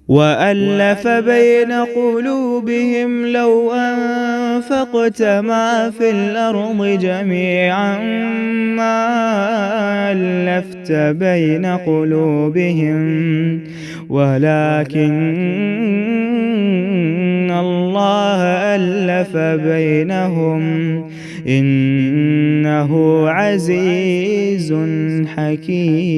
وَأَلَّفَ بَيْنَ قُلُوبِهِمْ لَوْ أَنفَقْتَ مَا فِي الْأَرْضِ جَمِيعًا مَا أَلَّفْتَ بَيْنَ قُلُوبِهِمْ وَلَكِنَّ اللَّهَ أَلَّفَ بَيْنَهُمْ إِنَّهُ عَزِيزٌ حَكِيمٌ۔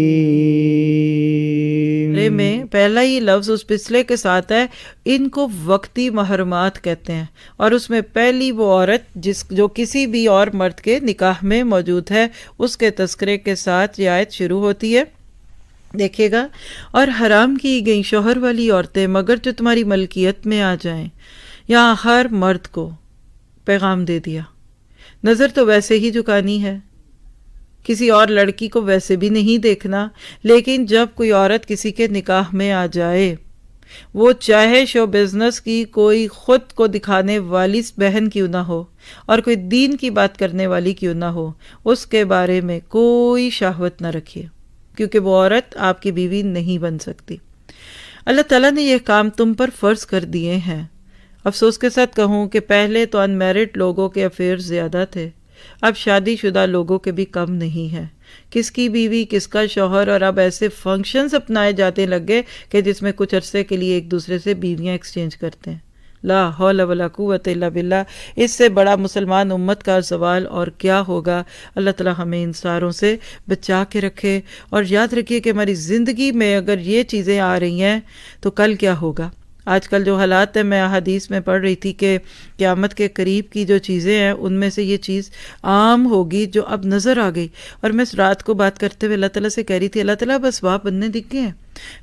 میں پہلا ہی لفظ اس پچھلے کے ساتھ ہے، ان کو وقتی محرمات کہتے ہیں، اور اس میں پہلی وہ عورت جو کسی بھی اور مرد کے نکاح میں موجود ہے، اس کے تذکرے کے ساتھ یہ آیت شروع ہوتی ہے۔ دیکھیے گا، اور حرام کی گئی شوہر والی عورتیں مگر جو تمہاری ملکیت میں آ جائیں، یہاں ہر مرد کو پیغام دے دیا۔ نظر تو ویسے ہی جھکانی ہے، کسی اور لڑکی کو ویسے بھی نہیں دیکھنا، لیکن جب کوئی عورت کسی کے نکاح میں آ جائے، وہ چاہے شو بزنس کی کوئی خود کو دکھانے والی بہن کیوں نہ ہو اور کوئی دین کی بات کرنے والی کیوں نہ ہو، اس کے بارے میں کوئی شہوت نہ رکھیے، کیونکہ وہ عورت آپ کی بیوی نہیں بن سکتی۔ اللہ تعالیٰ نے یہ کام تم پر فرض کر دیے ہیں۔ افسوس کے ساتھ کہوں کہ پہلے تو ان میرڈ لوگوں کے افیئر زیادہ تھے، اب شادی شدہ لوگوں کے بھی کم نہیں ہے۔ کس کی بیوی کس کا شوہر، اور اب ایسے فنکشنز اپنائے جاتے لگے کہ جس میں کچھ عرصے کے لیے ایک دوسرے سے بیویاں ایکسچینج کرتے ہیں۔ لا حول ولا قوت الا باللہ، اس سے بڑا مسلمان امت کا زوال اور کیا ہوگا۔ اللہ تعالی ہمیں ان ساروں سے بچا کے رکھے، اور یاد رکھیے کہ ہماری زندگی میں اگر یہ چیزیں آ رہی ہیں تو کل کیا ہوگا۔ آج کل جو حالات ہیں، میں احادیث میں پڑھ رہی تھی کہ قیامت کے قریب کی جو چیزیں ہیں ان میں سے یہ چیز عام ہوگی جو اب نظر آ گئی۔ اور میں رات کو بات کرتے ہوئے اللہ تعالیٰ سے کہہ رہی تھی، اللہ تعالیٰ بس اسباب بننے دکھ گئے ہیں۔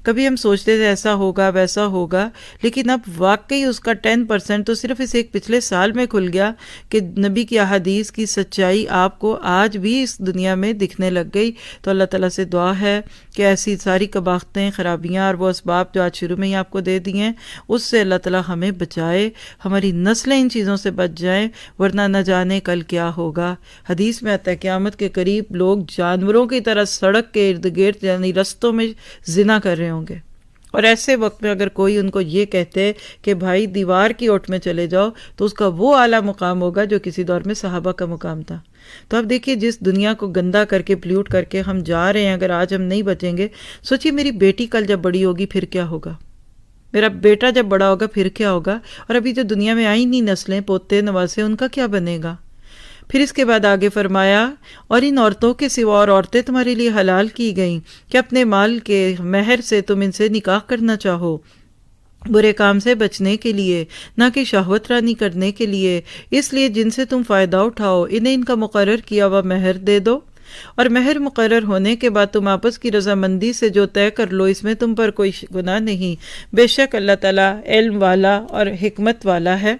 کبھی ہم سوچتے تھے ایسا ہوگا ویسا ہوگا، لیکن اب واقعی اس کا 10% تو صرف اس ایک پچھلے سال میں کھل گیا کہ نبی کی احادیث کی سچائی آپ کو آج بھی اس دنیا میں دکھنے لگ گئی۔ تو اللہ تعالیٰ سے دعا ہے کہ ایسی ساری قباحتیں، خرابیاں اور وہ اسباب جو آج شروع میں ہی آپ کو دے دی ہیں، اس سے اللہ تعالیٰ ہمیں بچائے، ہماری نسلیں ان چیزوں سے بچ جائیں، ورنہ نہ جانے کل کیا ہوگا۔ حدیث میں آتا ہے قیامت کے قریب لوگ جانوروں کی طرح سڑک کے ارد گرد یعنی رستوں میں زنا کر رہے ہوں گے، اور ایسے وقت میں اگر کوئی ان کو یہ کہتے کہ بھائی دیوار کی اوٹ میں چلے جاؤ، تو اس کا وہ اعلیٰ مقام ہوگا جو کسی دور میں صحابہ کا مقام تھا۔ تو اب دیکھیے جس دنیا کو گندا کر کے پلیوٹ کر کے ہم جا رہے ہیں، اگر آج ہم نہیں بچیں گے، سوچیے میری بیٹی کل جب بڑی ہوگی پھر کیا ہوگا، میرا بیٹا جب بڑا ہوگا پھر کیا ہوگا، اور ابھی جو دنیا میں آئی نہیں نسلیں، پوتے نواسے، ان کا کیا بنے گا۔ پھر اس کے بعد آگے فرمایا، اور ان عورتوں کے سوا اور عورتیں تمہارے لیے حلال کی گئیں کہ اپنے مال کے مہر سے تم ان سے نکاح کرنا چاہو، برے کام سے بچنے کے لیے، نہ کہ شہوت رانی کرنے کے لیے، اس لیے جن سے تم فائدہ اٹھاؤ انہیں ان کا مقرر کیا ہوا مہر دے دو، اور مہر مقرر ہونے کے بعد تم آپس کی رضامندی سے جو طے کر لو، اس میں تم پر کوئی گناہ نہیں، بے شک اللہ تعالیٰ علم والا اور حکمت والا ہے۔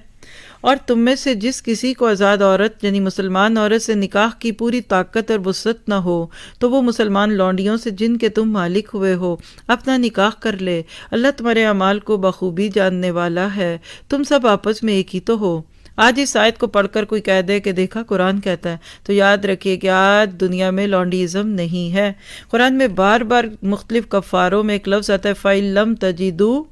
اور تم میں سے جس کسی کو آزاد عورت یعنی مسلمان عورت سے نکاح کی پوری طاقت اور وسعت نہ ہو، تو وہ مسلمان لونڈیوں سے جن کے تم مالک ہوئے ہو اپنا نکاح کر لے، اللہ تمہارے اعمال کو بخوبی جاننے والا ہے، تم سب آپس میں ایک ہی تو ہو۔ آج اس آیت کو پڑھ کر کوئی کہہ دے کہ دیکھا قرآن کہتا ہے، تو یاد رکھیے کہ آج دنیا میں لونڈیزم نہیں ہے۔ قرآن میں بار بار مختلف کفاروں میں ایک لفظ آتا ہے فَإِن لَمْ تَجِدُوا،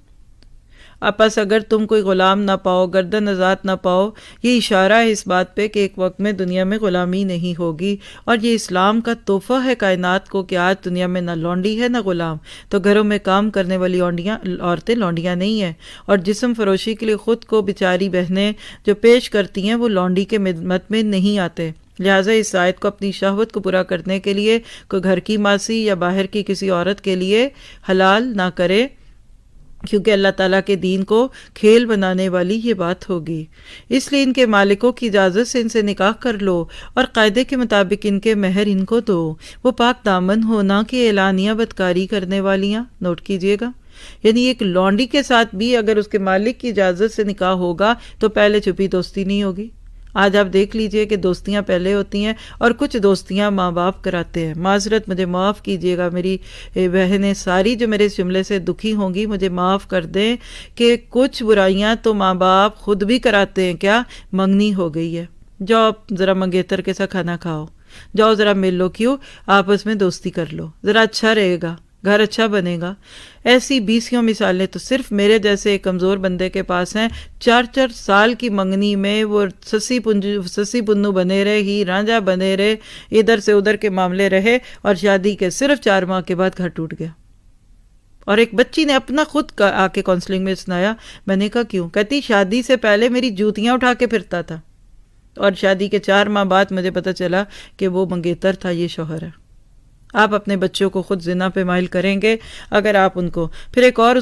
پس اگر تم کوئی غلام نہ پاؤ، گردن آزاد نہ پاؤ، یہ اشارہ ہے اس بات پہ کہ ایک وقت میں دنیا میں غلامی نہیں ہوگی، اور یہ اسلام کا تحفہ ہے کائنات کو کہ آج دنیا میں نہ لونڈی ہے نہ غلام۔ تو گھروں میں کام کرنے والی عورتیں لونڈیاں نہیں ہیں، اور جسم فروشی کے لیے خود کو بیچاری بہنیں جو پیش کرتی ہیں وہ لونڈی کے مت میں نہیں آتے۔ لہٰذا اس آیت کو اپنی شہوت کو پورا کرنے کے لیے کوئی گھر کی ماسی یا باہر کی کسی عورت کے لیے حلال نہ کرے، کیونکہ اللہ تعالیٰ کے دین کو کھیل بنانے والی یہ بات ہوگی۔ اس لیے ان کے مالکوں کی اجازت سے ان سے نکاح کر لو، اور قاعدے کے مطابق ان کے مہر ان کو دو، وہ پاک دامن ہو، نہ کہ اعلانیہ بدکاری کرنے والیاں۔ نوٹ کیجئے گا، یعنی ایک لونڈی کے ساتھ بھی اگر اس کے مالک کی اجازت سے نکاح ہوگا تو پہلے چھپی دوستی نہیں ہوگی۔ آج آپ دیکھ لیجئے کہ دوستیاں پہلے ہوتی ہیں، اور کچھ دوستیاں ماں باپ کراتے ہیں۔ معذرت، مجھے معاف کیجئے گا، میری بہنیں ساری جو میرے اس جملے سے دکھی ہوں گی مجھے معاف کر دیں کہ کچھ برائیاں تو ماں باپ خود بھی کراتے ہیں۔ کیا منگنی ہو گئی ہے، جاؤ ذرا منگیتر کے ساتھ کھانا کھاؤ، جاؤ ذرا مل لو، کیوں آپس میں دوستی کر لو، ذرا اچھا رہے گا۔ گھر اچھا بنے گا۔ ایسی 20 مثالیں تو صرف میرے جیسے ایک کمزور بندے کے پاس ہیں۔ 4 سال کی منگنی میں وہ سسی پنو بنے رہے، ہی رانجھا بنے رہے، ادھر سے ادھر کے معاملے رہے، اور شادی کے صرف 4 ماہ کے بعد گھر ٹوٹ گیا۔ اور ایک بچی نے اپنا خود آ کے کونسلنگ میں سنایا۔ میں نے کہا کیوں؟ کہتی شادی سے پہلے میری جوتیاں اٹھا کے پھرتا تھا، اور شادی کے 4 ماہ بعد مجھے پتہ چلا کہ وہ منگیتر تھا، یہ شوہر ہے۔ آپ اپنے بچوں کو خود زنا پہ مائل کریں گے اگر آپ ان کو پھر ایک اور